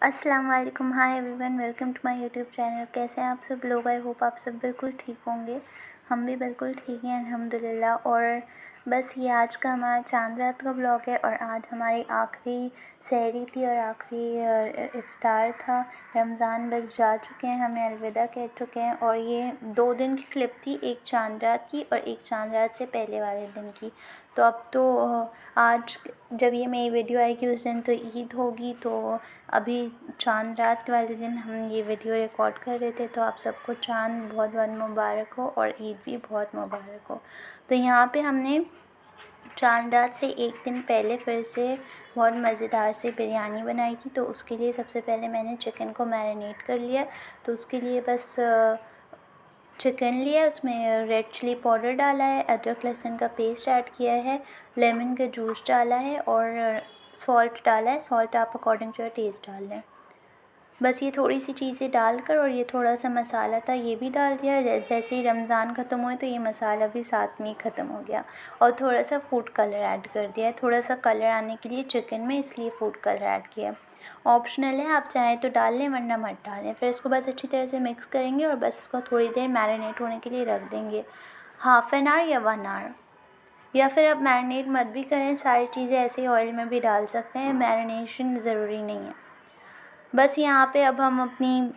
अस्सलाम वालेकुम, hi everyone, welcome to my YouTube channel. कैसे हैं आप सब लोग? आई होप आप सब बिल्कुल ठीक होंगे। हम भी बिल्कुल ठीक हैं अल्हम्दुलिल्लाह। और बस ये आज का हमारा चांद रात का ब्लॉग है और आज हमारी आखिरी सहरी थी और आखिरी इफ्तार था। रमज़ान बस जा चुके हैं, हमें अलविदा कह चुके हैं। और ये 2 दिन की क्लिप थी, एक चांद रात की और एक चांद रात से पहले वाले दिन की। तो अब तो आज जब ये मेरी वीडियो आएगी उस दिन तो ईद होगी। तो अभी चांद रात वाले दिन हम ये वीडियो रिकॉर्ड कर रहे थे। तो आप सबको चांद बहुत बहुत मुबारक हो और ईद भी बहुत मुबारक हो। तो यहाँ पे हमने चांद रात से एक दिन पहले फिर से बहुत मज़ेदार सी बिरयानी बनाई थी। तो उसके लिए सबसे पहले मैंने चिकन को मैरिनेट कर लिया। तो उसके लिए बस चिकन लिया, उसमें रेड चिली पाउडर डाला है, अदरक लहसुन का पेस्ट ऐड किया है, लेमन का जूस डाला है और सॉल्ट डाला है। सॉल्ट आप अकॉर्डिंग टू योर टेस्ट डाल लें। बस ये थोड़ी सी चीज़ें डालकर और ये थोड़ा सा मसाला था ये भी डाल दिया। जैसे ही रमज़ान ख़त्म हुए तो ये मसाला भी साथ में ही ख़त्म हो गया। और थोड़ा सा फूड कलर ऐड कर दिया है, थोड़ा सा कलर आने के लिए चिकन में, इसलिए फूड कलर ऐड किया। ऑप्शनल है, आप चाहें तो डाल लें वरना मत डालें। फिर इसको बस अच्छी तरह से मिक्स करेंगे और बस इसको थोड़ी देर मैरिनेट होने के लिए रख देंगे, हाफ़ एन आवर या 1 आवर। या फिर आप मैरिनेट मत भी करें, सारी चीज़ें ऐसे ही ऑयल में भी डाल सकते हैं, मैरिनेशन ज़रूरी नहीं है। बस यहाँ पे अब हम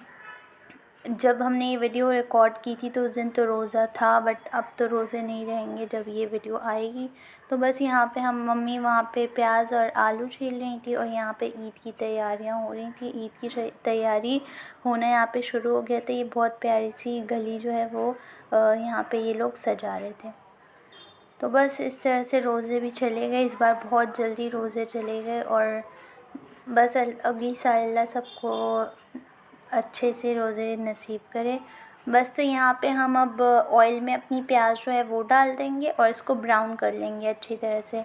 जब हमने ये वीडियो रिकॉर्ड की थी तो उस दिन तो रोज़ा था, बट अब तो रोज़े नहीं रहेंगे जब ये वीडियो आएगी। तो बस यहाँ पे हम मम्मी वहाँ पे प्याज और आलू छील रही थी और यहाँ पे ईद की तैयारियाँ हो रही थी। ईद की तैयारी होना यहाँ पे शुरू हो गया था। ये बहुत प्यारी सी गली जो है वो यहाँ पे ये लोग सजा रहे थे। तो बस इस तरह से रोज़े भी चले गए। इस बार बहुत जल्दी रोज़े चले गए और बस अगली साल अल्लाह सबको अच्छे से रोज़े नसीब करे। बस तो यहाँ पे हम अब ऑयल में अपनी प्याज जो है वो डाल देंगे और इसको ब्राउन कर लेंगे अच्छी तरह से।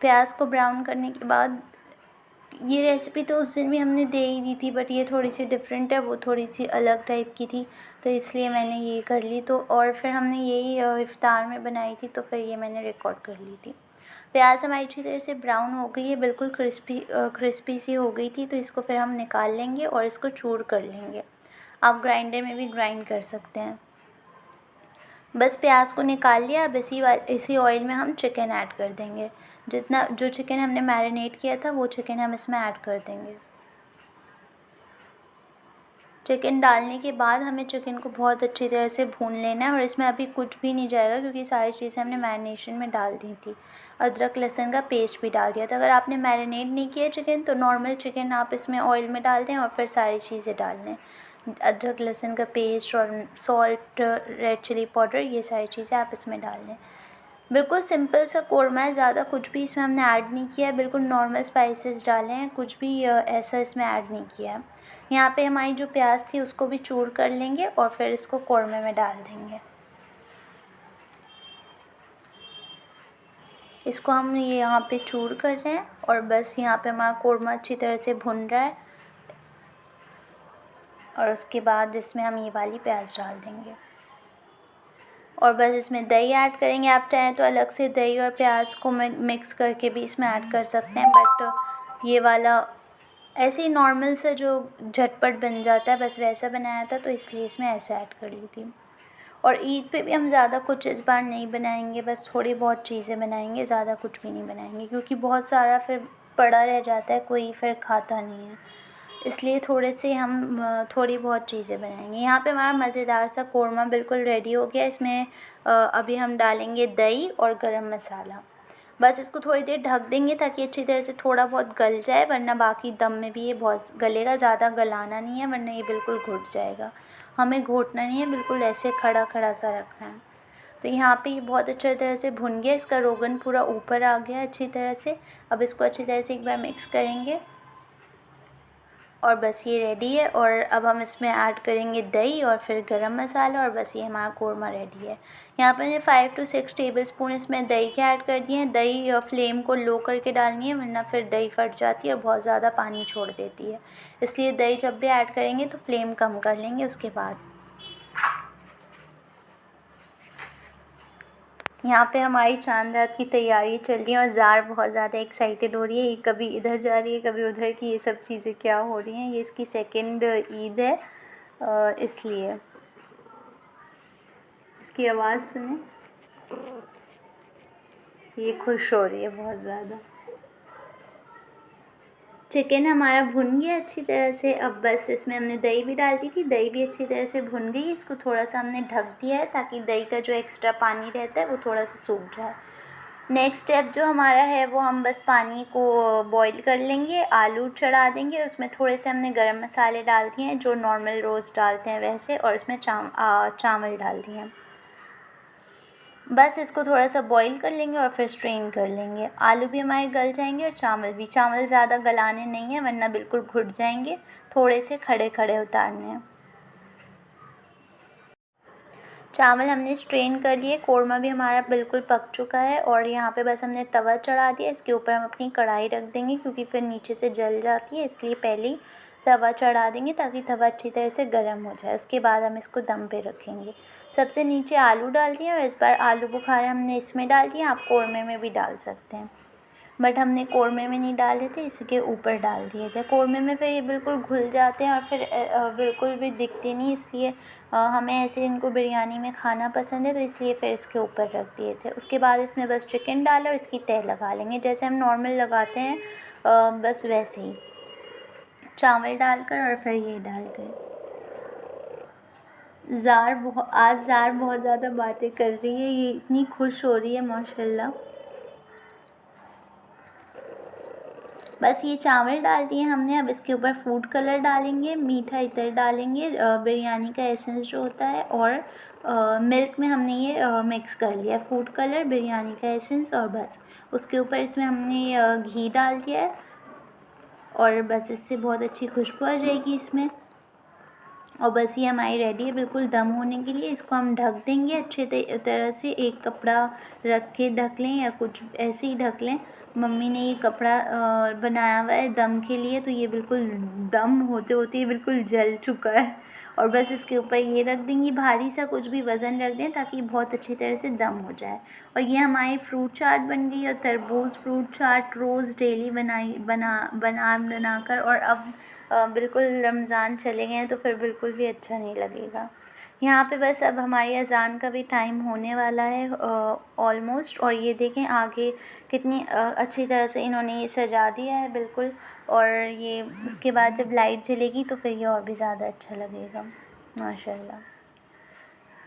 प्याज को ब्राउन करने के बाद, ये रेसिपी तो उस दिन भी हमने दे ही दी थी, बट ये थोड़ी सी डिफरेंट है, वो थोड़ी सी अलग टाइप की थी, तो इसलिए मैंने ये कर ली। तो और फिर हमने यही इफ़्तार में बनाई थी, तो फिर ये मैंने रिकॉर्ड कर ली थी। प्याज हमारी अच्छी तरह से ब्राउन हो गई है, बिल्कुल क्रिस्पी सी हो गई थी। तो इसको फिर हम निकाल लेंगे और इसको चूर कर लेंगे। आप ग्राइंडर में भी ग्राइंड कर सकते हैं। बस प्याज को निकाल लिया। अब इसी ऑयल में हम चिकन ऐड कर देंगे। जो चिकन हमने मैरिनेट किया था वो चिकन हम इसमें ऐड कर देंगे। चिकन डालने के बाद हमें चिकन को बहुत अच्छी तरह से भून लेना है और इसमें अभी कुछ भी नहीं जाएगा क्योंकि सारी चीज़ें हमने मैरिनेशन में डाल दी थी। अदरक लहसुन का पेस्ट भी डाल दिया था। अगर आपने मैरिनेट नहीं किया चिकन तो नॉर्मल चिकन आप इसमें ऑयल में डाल दें और फिर सारी चीज़ें डाल लें, अदरक लहसुन का पेस्ट और सॉल्ट, रेड चिली पाउडर, ये सारी चीज़ें आप इसमें डाल लें। बिल्कुल सिंपल सा कोरमा है, ज़्यादा कुछ भी इसमें हमने ऐड नहीं किया है। बिल्कुल नॉर्मल स्पाइसेस डाले हैं, कुछ भी ऐसा इसमें ऐड नहीं किया है। यहाँ पे हमारी जो प्याज थी उसको भी चूर कर लेंगे और फिर इसको कोरमे में डाल देंगे। इसको हम ये यहाँ पे चूर कर रहे हैं और बस यहाँ पे हमारा कोरमा अच्छी तरह से भुन रहा है और उसके बाद इसमें हम ये वाली प्याज डाल देंगे और बस इसमें दही ऐड करेंगे। आप चाहें तो अलग से दही और प्याज को मिक्स करके भी इसमें ऐड कर सकते हैं, बट ये वाला ऐसे ही नॉर्मल सा जो झटपट बन जाता है बस वैसा बनाया था, तो इसलिए इसमें ऐसे ऐड कर ली थी। और ईद पे भी हम ज़्यादा कुछ इस बार नहीं बनाएंगे, बस थोड़ी बहुत चीज़ें बनाएंगे, ज़्यादा कुछ भी नहीं बनाएंगे क्योंकि बहुत सारा फिर पड़ा रह जाता है, कोई फिर खाता नहीं है, इसलिए थोड़े से हम थोड़ी बहुत चीज़ें बनाएंगे। यहाँ पे हमारा मज़ेदार सा कोरमा बिल्कुल रेडी हो गया। इसमें अभी हम डालेंगे दही और गरम मसाला। बस इसको थोड़ी देर ढक देंगे ताकि अच्छी तरह से थोड़ा बहुत गल जाए, वरना बाकी दम में भी ये बहुत गलेगा। ज़्यादा गलाना नहीं है वरना ये बिल्कुल घुट जाएगा। हमें घोटना नहीं है, बिल्कुल ऐसे खड़ा खड़ा सा रखना है। तो यहाँ पे ये बहुत अच्छी तरह से भुन गया, इसका रोगन पूरा ऊपर आ गया अच्छी तरह से। अब इसको अच्छी तरह से एक बार मिक्स करेंगे और बस ये रेडी है। और अब हम इसमें ऐड करेंगे दही और फिर गरम मसाला और बस ये हमारा कोरमा रेडी है। यहाँ पे मैंने 5 to 6 टेबलस्पून इसमें दही के ऐड कर दिए हैं। दही फ्लेम को लो करके डालनी है वरना फिर दही फट जाती है और बहुत ज़्यादा पानी छोड़ देती है, इसलिए दही जब भी ऐड करेंगे तो फ्लेम कम कर लेंगे उसके बाद। यहाँ पे हमारी चांद रात की तैयारी चल रही है और ज़ार बहुत ज़्यादा एक्साइटेड हो रही है। ये कभी इधर जा रही है, कभी उधर की, ये सब चीज़ें क्या हो रही हैं। ये इसकी सेकंड ईद है, इसलिए इसकी आवाज़ सुने, ये खुश हो रही है बहुत ज़्यादा। चिकन हमारा भुन गया अच्छी तरह से। अब बस इसमें हमने दही भी डाल दी थी, दही भी अच्छी तरह से भुन गई। इसको थोड़ा सा हमने ढक दिया है ताकि दही का जो एक्स्ट्रा पानी रहता है वो थोड़ा सा सूख जाए। नेक्स्ट स्टेप जो हमारा है वो हम बस पानी को बॉईल कर लेंगे, आलू चढ़ा देंगे, उसमें थोड़े से हमने गरम मसाले डाल दिए हैं जो नॉर्मल रोज़ डालते हैं वैसे, और उसमें चावल डाल दिए हैं। बस इसको थोड़ा सा बॉईल कर लेंगे और फिर स्ट्रेन कर लेंगे। आलू भी हमारे गल जाएंगे और चावल भी। चावल ज़्यादा गलाने नहीं है वरना बिल्कुल घुट जाएंगे, थोड़े से खड़े खड़े उतारने हैं। चावल हमने स्ट्रेन कर लिए, कोरमा भी हमारा बिल्कुल पक चुका है और यहाँ पे बस हमने तवा चढ़ा दिया। इसके ऊपर हम अपनी कढ़ाई रख देंगे क्योंकि फिर नीचे से जल जाती है, इसलिए पहले ही तवा चढ़ा देंगे ताकि तवा अच्छी तरह से गर्म हो जाए। उसके बाद हम इसको दम पे रखेंगे। सबसे नीचे आलू डाल दिए और इस बार आलू बुखारा हमने इसमें डाल दिया। आप कोरमे में भी डाल सकते हैं, बट हमने कोरमे में नहीं डाले थे, इसके ऊपर डाल दिए थे। कोरमे में फिर ये बिल्कुल घुल जाते हैं और फिर बिल्कुल भी दिखते नहीं, इसलिए हमें ऐसे इनको बिरयानी में खाना पसंद है, तो इसलिए फिर इसके ऊपर रख दिए थे। उसके बाद इसमें बस चिकन डाला और इसकी तह लगा लेंगे जैसे हम नॉर्मल लगाते हैं, बस वैसे ही चावल डालकर और फिर ये डाल कर। आज ज़ार बहुत ज़्यादा बातें कर रही है, ये इतनी खुश हो रही है माशाल्लाह। बस ये चावल डाल दिए हमने। अब इसके ऊपर फूड कलर डालेंगे, मीठा इतर डालेंगे, बिरयानी का एसेंस जो होता है, और मिल्क में हमने ये मिक्स कर लिया, फूड कलर, बिरयानी का एसेंस, और बस उसके ऊपर इसमें हमने घी डाल दिया है और बस इससे बहुत अच्छी खुशबू आ जाएगी इसमें। और बस ये हमारी रेडी है बिल्कुल दम होने के लिए। इसको हम ढक देंगे अच्छे तरह से, एक कपड़ा रख के ढक लें या कुछ ऐसे ही ढक लें। मम्मी ने ये कपड़ा बनाया हुआ है दम के लिए, तो ये बिल्कुल दम होते होते ये बिल्कुल जल चुका है। और बस इसके ऊपर ये रख देंगी, भारी सा कुछ भी वज़न रख दें ताकि बहुत अच्छी तरह से दम हो जाए। और ये हमारी फ्रूट चाट बन गई, और तरबूज फ्रूट चाट रोज़ डेली बनाकर। और अब बिल्कुल रमज़ान चले गए हैं तो फिर बिल्कुल भी अच्छा नहीं लगेगा। यहाँ पे बस अब हमारी अज़ान का भी टाइम होने वाला है ऑलमोस्ट। और ये देखें आगे कितनी अच्छी तरह से इन्होंने ये सजा दिया है बिल्कुल। और ये उसके बाद जब लाइट जलेगी तो फिर ये और भी ज़्यादा अच्छा लगेगा माशाल्लाह।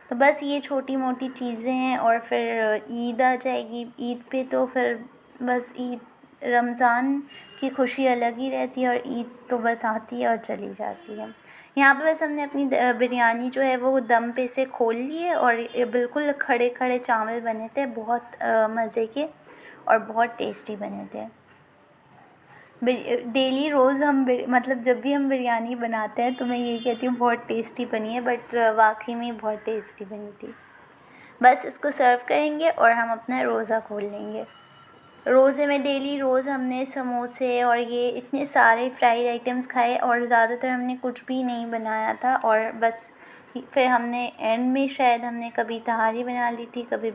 तो बस ये छोटी मोटी चीज़ें हैं और फिर ईद आ जाएगी। ईद पे तो फिर बस ईद, रमज़ान की खुशी अलग ही रहती है और ईद तो बस आती है और चली जाती है। यहाँ पे बस हमने अपनी बिरयानी जो है वो दम पे से खोल ली है और ये बिल्कुल खड़े खड़े चावल बने थे, बहुत मज़े के और बहुत टेस्टी बने थे। डेली रोज़ हम मतलब जब भी हम बिरयानी बनाते हैं तो मैं यही कहती हूँ बहुत टेस्टी बनी है, बट वाकई में बहुत टेस्टी बनी थी। बस इसको सर्व करेंगे और हम अपना रोज़ा खोल लेंगे। रोज़े में डेली रोज़ हमने समोसे और ये इतने सारे फ्राइड आइटम्स खाए और ज़्यादातर हमने कुछ भी नहीं बनाया था। और बस फिर हमने एंड में शायद हमने कभी तहारी बना ली थी, कभी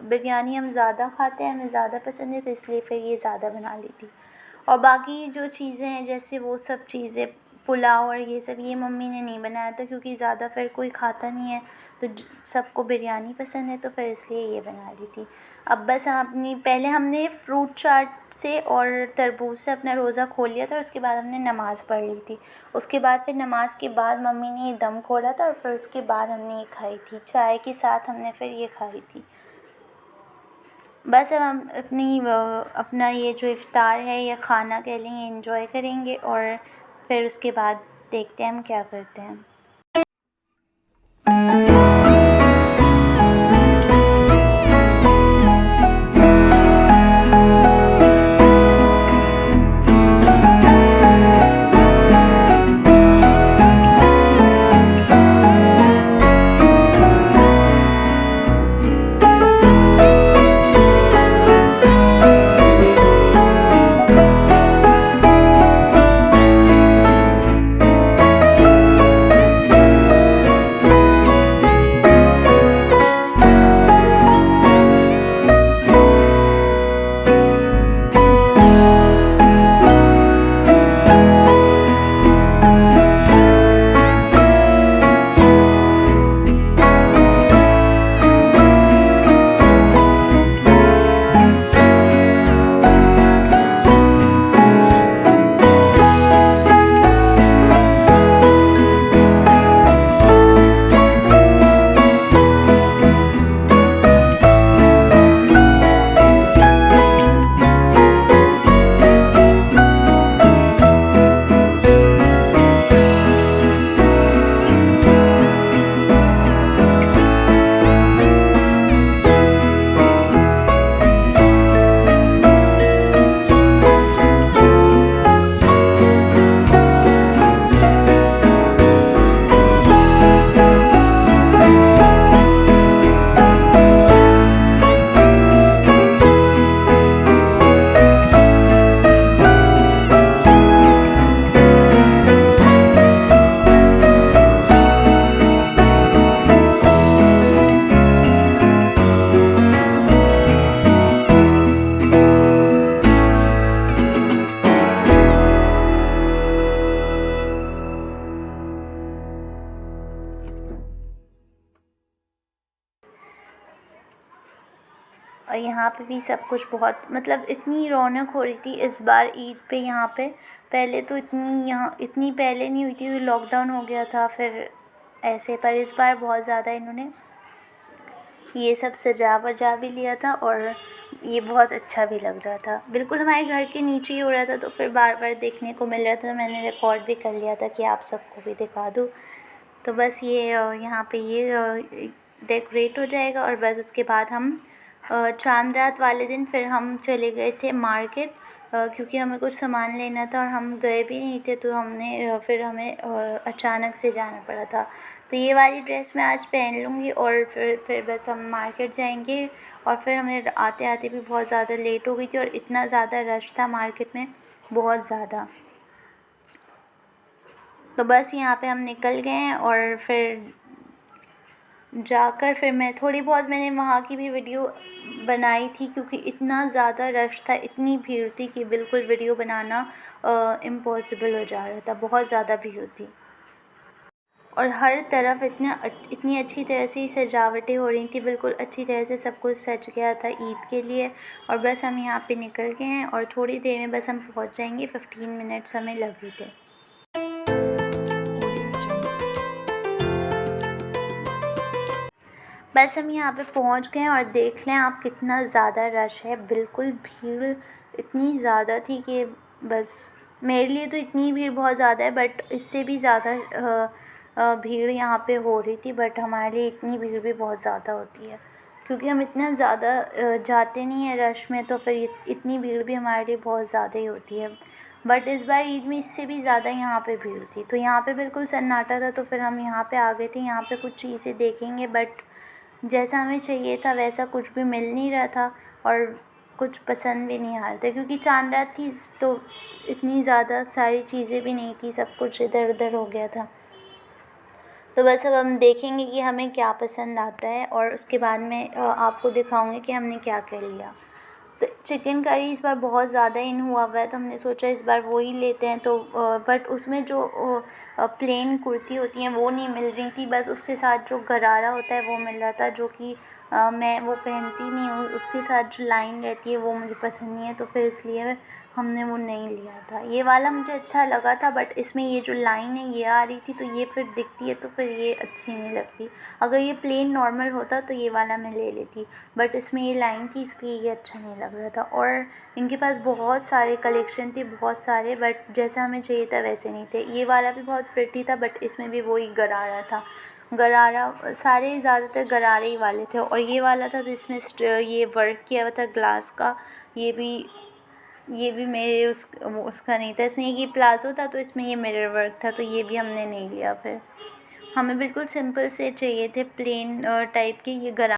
बिरयानी हम ज़्यादा खाते हैं, हमें ज़्यादा पसंद है, तो इसलिए फिर ये ज़्यादा बना ली थी। और बाकी जो चीज़ें हैं जैसे वो सब चीज़ें, पुलाव और ये सब, ये मम्मी ने नहीं बनाया था क्योंकि ज़्यादा फिर कोई खाता नहीं है, तो सबको बिरयानी पसंद है, तो फिर इसलिए ये बना ली थी। अब बस हम पहले हमने फ्रूट चाट से और तरबूज से अपना रोज़ा खोल लिया था और उसके बाद हमने नमाज़ पढ़ ली थी। उसके बाद फिर नमाज के बाद मम्मी ने ये दम खोला था और फिर उसके बाद हमने ये खाई थी, चाय के साथ हमने फिर ये खाई थी। बस अब हम अपना ये जो इफ़्तार है या खाना कह लें, ये एंजॉय करेंगे और फिर उसके बाद देखते हैं हम क्या करते हैं। और यहाँ पे भी सब कुछ बहुत मतलब इतनी रौनक हो रही थी इस बार ईद पे यहाँ पे। पहले तो इतनी पहले नहीं हुई थी, लॉकडाउन हो गया था फिर ऐसे, पर इस बार बहुत ज़्यादा इन्होंने ये सब सजा वजा भी लिया था और ये बहुत अच्छा भी लग रहा था। बिल्कुल हमारे घर के नीचे ही हो रहा था तो फिर बार बार देखने को मिल रहा था, तो मैंने रिकॉर्ड भी कर लिया था कि आप सबको भी दिखा दूँ। तो बस ये यहाँ पे ये डेकोरेट हो जाएगा और बस उसके बाद हम चांद रात वाले दिन फिर हम चले गए थे मार्केट, क्योंकि हमें कुछ सामान लेना था और हम गए भी नहीं थे, तो हमने फिर हमें अचानक से जाना पड़ा था। तो ये वाली ड्रेस मैं आज पहन लूँगी और फिर बस हम मार्केट जाएंगे। और फिर हमें आते आते भी बहुत ज़्यादा लेट हो गई थी और इतना ज़्यादा रश था मार्केट में, बहुत ज़्यादा। तो बस यहाँ पे हम निकल गए हैं और फिर जाकर फिर मैंने वहाँ की भी वीडियो बनाई थी, क्योंकि इतना ज़्यादा रश था, इतनी भीड़ थी कि बिल्कुल वीडियो बनाना इम्पॉसिबल हो जा रहा था, बहुत ज़्यादा भीड़ थी। और हर तरफ इतनी अच्छी तरह से सजावटें हो रही थी, बिल्कुल अच्छी तरह से सब कुछ सज गया था ईद के लिए। और बस हम यहाँ पे निकल गए हैं और थोड़ी देर में बस हम पहुँच जाएंगे, 15 मिनट्स हमें लगे थे। बस हम यहाँ पे पहुँच गए और देख लें आप कितना ज़्यादा रश है, बिल्कुल भीड़ इतनी ज़्यादा थी कि बस मेरे लिए तो इतनी भीड़ बहुत ज़्यादा है, बट इससे भी ज़्यादा भीड़ यहाँ पे हो रही थी। बट हमारे लिए इतनी भीड़ भी बहुत ज़्यादा होती है, क्योंकि हम इतना ज़्यादा जाते नहीं हैं रश में, तो फिर इतनी भीड़ भी हमारे लिए बहुत ज़्यादा ही होती है। बट इस बार ईद में इससे भी ज़्यादा यहाँ पे भीड़ थी, तो यहाँ पे बिल्कुल सन्नाटा था, तो फिर हम यहाँ पे आ गए थे। यहाँ पे कुछ चीज़ें देखेंगे, बट जैसा हमें चाहिए था वैसा कुछ भी मिल नहीं रहा था और कुछ पसंद भी नहीं आ रहा था, क्योंकि चांद रात थी तो इतनी ज़्यादा सारी चीज़ें भी नहीं थी, सब कुछ इधर उधर हो गया था। तो बस अब हम देखेंगे कि हमें क्या पसंद आता है और उसके बाद में आपको दिखाऊंगी कि हमने क्या क्या लिया। तो चिकन करी इस बार बहुत ज़्यादा इन हुआ है, तो हमने सोचा इस बार वो ही लेते हैं। तो बट उसमें जो प्लेन कुर्ती होती हैं वो नहीं मिल रही थी, बस उसके साथ जो गरारा होता है वो मिल रहा था, जो कि मैं वो पहनती नहीं हूँ। उसके साथ जो लाइन रहती है वो मुझे पसंद नहीं है, तो फिर इसलिए हमने वो नहीं लिया था। ये वाला मुझे अच्छा लगा था, बट इसमें ये जो लाइन है ये आ रही थी, तो ये फिर दिखती है तो फिर ये अच्छी नहीं लगती। अगर ये प्लेन नॉर्मल होता तो ये वाला मैं ले लेती, बट इसमें ये लाइन थी इसलिए ये अच्छा नहीं लग रहा था। और इनके पास बहुत सारे कलेक्शन थे, बहुत सारे, बट जैसा हमें चाहिए था वैसे नहीं थे। ये वाला भी बहुत प्रिटी था, बट इसमें भी वही गरारा था, गरारा सारे ज़्यादातर गरारे ही वाले थे। और ये वाला था तो इसमें ये वर्क किया हुआ था ग्लास का, ये भी मेरे उसका नहीं था। इसमें ये प्लाजो था तो इसमें ये मिरर वर्क था, तो ये भी हमने नहीं लिया। फिर हमें बिल्कुल सिंपल से चाहिए थे, प्लेन टाइप के ये गरा।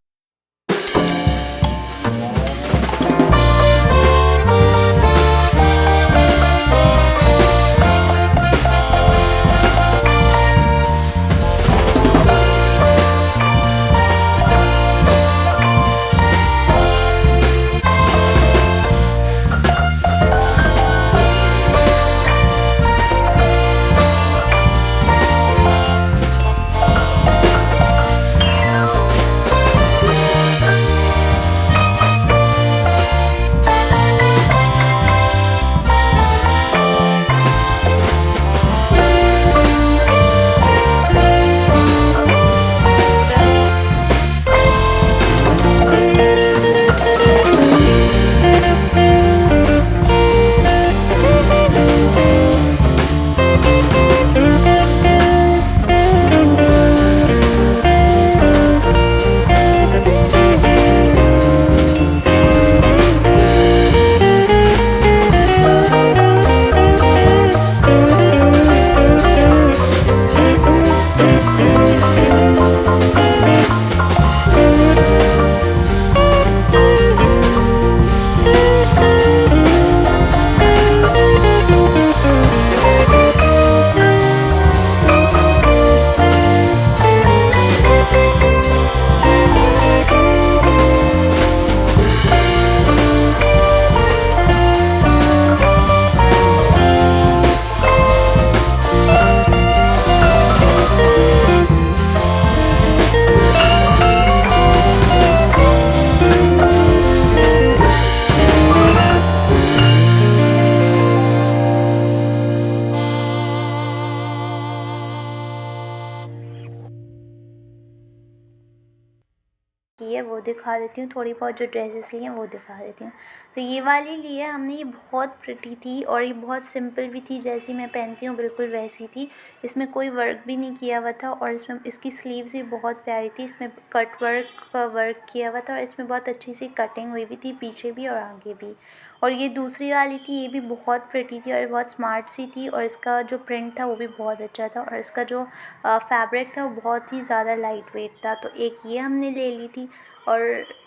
दिखा देती हूँ, थोड़ी बहुत जो ड्रेसेस ली हैं वो दिखा देती हूँ। तो ये वाली ली है हमने, ये बहुत प्रिटी थी और ये बहुत सिंपल भी थी, जैसी मैं पहनती हूँ बिल्कुल वैसी थी। इसमें कोई वर्क भी नहीं किया हुआ था और इसमें इसकी स्लीव्स भी बहुत प्यारी थी, इसमें कट वर्क का वर्क किया हुआ था और इसमें बहुत अच्छी सी कटिंग हुई भी थी, पीछे भी और आगे भी। और ये दूसरी वाली थी, ये भी बहुत प्रिटी थी और बहुत स्मार्ट सी थी और इसका जो प्रिंट था वो भी बहुत अच्छा था और इसका जो फैब्रिक था वो बहुत ही ज़्यादा लाइट वेट था। तो एक ये हमने ले ली थी और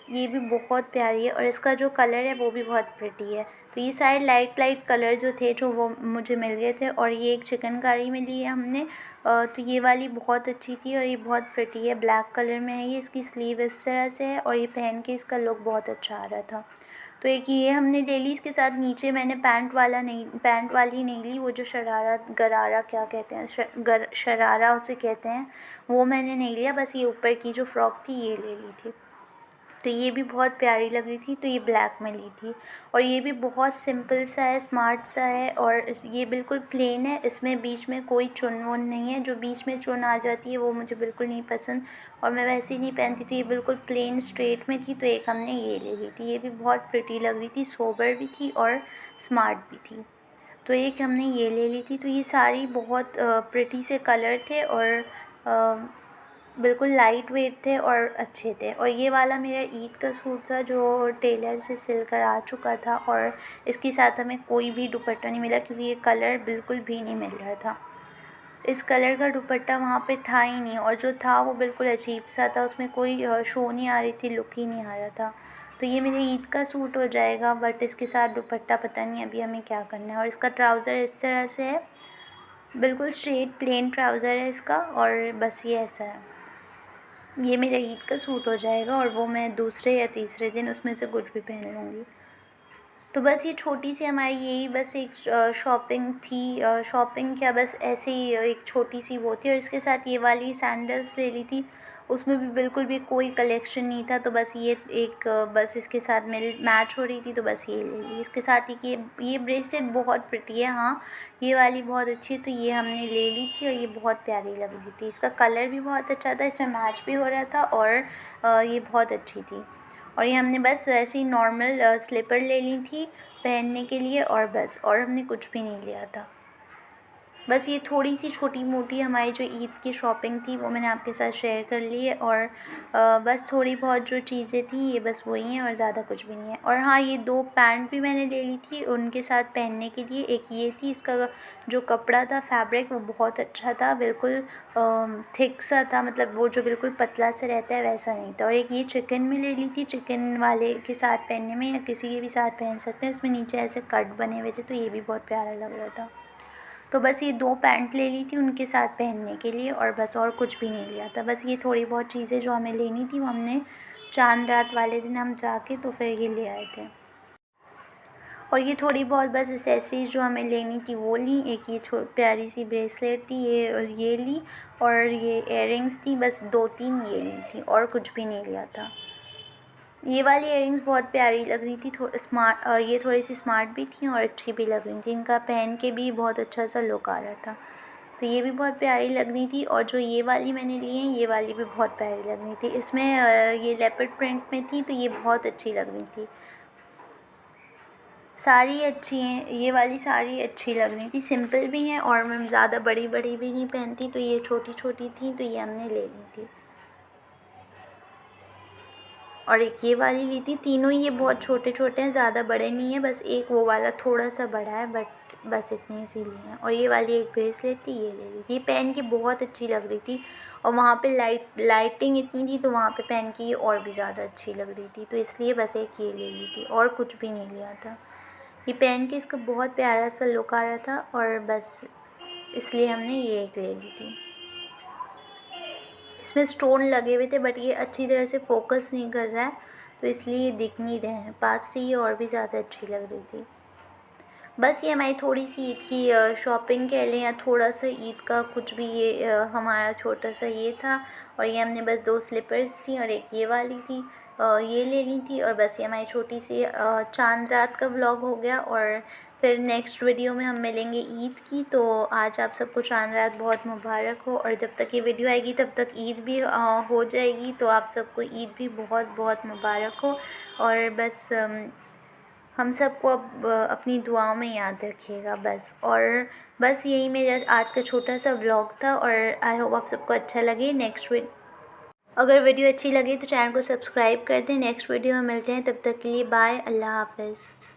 ये भी बहुत प्यारी है और इसका जो कलर है वो भी बहुत प्रिटी है। तो ये सारे लाइट लाइट कलर जो थे जो वो मुझे मिल गए थे और ये एक चिकनकारी में ली है हमने। तो ये वाली बहुत अच्छी थी और ये बहुत प्रिटी है, ब्लैक कलर में है ये, इसकी स्लीव इस तरह से है और ये पहन के इसका लुक बहुत अच्छा आ रहा था। तो एक ये हमने ले ली, इसके साथ नीचे मैंने पैंट वाली नहीं ली, वो जो गरारा क्या कहते हैं, शरारा उसे कहते हैं, वो मैंने नहीं लिया। बस ये ऊपर की जो फ्रॉक थी ये ले ली थी। तो ये भी बहुत प्यारी लग रही थी, तो ये ब्लैक में ली थी। और ये भी बहुत सिंपल सा है, स्मार्ट सा है और ये बिल्कुल प्लेन है, इसमें बीच में कोई चुन वुन नहीं है। जो बीच में चुन आ जाती है वो मुझे बिल्कुल नहीं पसंद और मैं वैसे ही नहीं पहनती, तो ये बिल्कुल प्लेन स्ट्रेट में थी। तो एक हमने ये ले ली थी, ये भी बहुत प्रिटी लग रही थी, सोबर भी थी और स्मार्ट भी थी। तो एक हमने ये ले ली थी। तो ये सारी बहुत प्रिटी से कलर थे और बिल्कुल लाइट वेट थे और अच्छे थे। और ये वाला मेरा ईद का सूट था जो टेलर से सिल कर आ चुका था और इसके साथ हमें कोई भी दुपट्टा नहीं मिला क्योंकि ये कलर बिल्कुल भी नहीं मिल रहा था। इस कलर का दुपट्टा वहाँ पे था ही नहीं और जो था वो बिल्कुल अजीब सा था, उसमें कोई शो नहीं आ रही थी, लुक ही नहीं आ रहा था। तो ये मेरे ईद का सूट हो जाएगा, बट इसके साथ दुपट्टा पता नहीं अभी हमें क्या करना है। और इसका ट्राउज़र इस तरह से है, बिल्कुल स्ट्रेट प्लेन ट्राउज़र है इसका और बस ये ऐसा है। ये मेरा ईद का सूट हो जाएगा और वो मैं दूसरे या तीसरे दिन उसमें से कुछ भी पहन लूँगी। तो बस ये छोटी सी हमारी यही बस एक शॉपिंग थी, शॉपिंग क्या बस ऐसे ही एक छोटी सी वो थी। और इसके साथ ये वाली सैंडल्स ले ली थी, उसमें भी बिल्कुल भी कोई कलेक्शन नहीं था, तो बस ये एक बस इसके साथ मेरी मैच हो रही थी तो बस ये ले ली। इसके साथ ही ये ब्रेसलेट बहुत प्रिटी है, हाँ ये वाली बहुत अच्छी है, तो ये हमने ले ली थी और ये बहुत प्यारी लग रही थी। इसका कलर भी बहुत अच्छा था, इसमें मैच भी हो रहा था और ये बहुत अच्छी थी। और ये हमने बस ऐसे ही नॉर्मल स्लीपर ले ली थी पहनने के लिए और बस, और हमने कुछ भी नहीं लिया था। बस ये थोड़ी सी छोटी मोटी हमारी जो ईद की शॉपिंग थी वो मैंने आपके साथ शेयर कर ली है। और बस थोड़ी बहुत जो चीज़ें थी ये बस वही हैं और ज़्यादा कुछ भी नहीं है। और हाँ, ये 2 पैंट भी मैंने ले ली थी उनके साथ पहनने के लिए। एक ये थी, इसका जो कपड़ा था फैब्रिक वो बहुत अच्छा था, बिल्कुल थिक सा था, मतलब वो जो बिल्कुल पतला सा रहता है वैसा नहीं था। और एक ये चिकन में ले ली थी, चिकन वाले के साथ पहनने में या किसी के भी साथ पहन सकते हैं, इसमें नीचे ऐसे कट बने हुए थे तो ये भी बहुत प्यारा लग रहा था। तो बस ये 2 पैंट ले ली थी उनके साथ पहनने के लिए और बस, और कुछ भी नहीं लिया था। बस ये थोड़ी बहुत चीज़ें जो हमें लेनी थी वो हमने चाँद रात वाले दिन हम जाके तो फिर ये ले आए थे। और ये थोड़ी बहुत बस एक्सेसरीज़ जो हमें लेनी थी वो ली। एक ये प्यारी सी ब्रेसलेट थी, ये ली और ये इयररिंग्स थी, बस 2-3 ये ली थी और कुछ भी नहीं लिया था। ये वाली इयररिंग्स बहुत प्यारी लग रही थी, ये थोड़ी सी स्मार्ट भी थी और अच्छी भी लग रही थी, इनका पहन के भी बहुत अच्छा सा लुक आ रहा था। तो ये भी बहुत प्यारी लग रही थी। और जो ये वाली मैंने ली है ये वाली भी बहुत प्यारी लग रही थी, इसमें ये लेपर्ड प्रिंट में थी तो ये बहुत अच्छी लग रही थी। सारी अच्छी हैं, ये वाली सारी अच्छी लग रही थी, सिंपल भी हैं और मैं ज़्यादा बड़ी बड़ी भी नहीं पहनती, तो ये छोटी छोटी थी तो ये हमने ले ली थी। और एक ये वाली ली थी, तीनों ये बहुत छोटे छोटे हैं, ज़्यादा बड़े नहीं हैं, बस एक वो वाला थोड़ा सा बड़ा है, बट बस इतनी सी ली हैं। और ये वाली एक ब्रेसलेट थी, ये ले ली थी, ये पहन के बहुत अच्छी लग रही थी और वहाँ पे लाइटिंग इतनी थी तो वहाँ पे पहन के ये और भी ज़्यादा अच्छी लग रही थी, तो इसलिए बस एक ये ले ली थी और कुछ भी नहीं लिया था। ये पहन के इसका बहुत प्यारा सा लुक आ रहा था और बस इसलिए हमने ये एक ले ली थी। इसमें स्टोन लगे हुए थे बट ये अच्छी तरह से फोकस नहीं कर रहा है तो इसलिए ये दिख नहीं रहे हैं, पास से ये और भी ज़्यादा अच्छी लग रही थी। बस ये हमारी थोड़ी सी ईद की शॉपिंग कह लें या थोड़ा सा ईद का कुछ भी, ये हमारा छोटा सा ये था। और ये हमने बस 2 स्लीपर्स थी और एक ये वाली थी, ये ले ली थी। और बस ये हमारी छोटी सी चांद रात का व्लॉग हो गया। और फिर नेक्स्ट वीडियो में हम मिलेंगे ईद की। तो आज आप सबको चांद रात बहुत मुबारक हो। और जब तक ये वीडियो आएगी तब तक ईद भी हो जाएगी। तो आप सबको ईद भी बहुत बहुत मुबारक हो। और बस हम सबको अब अपनी दुआओं में याद रखिएगा बस। और बस यही मेरा आज का छोटा सा व्लॉग था। और आई होप आप सबको अच्छा लगे। अगर वीडियो अच्छी लगे तो चैनल को सब्सक्राइब कर दें। नेक्स्ट वीडियो में मिलते हैं, तब तक के लिए बाय, अल्लाह हाफ़िज़।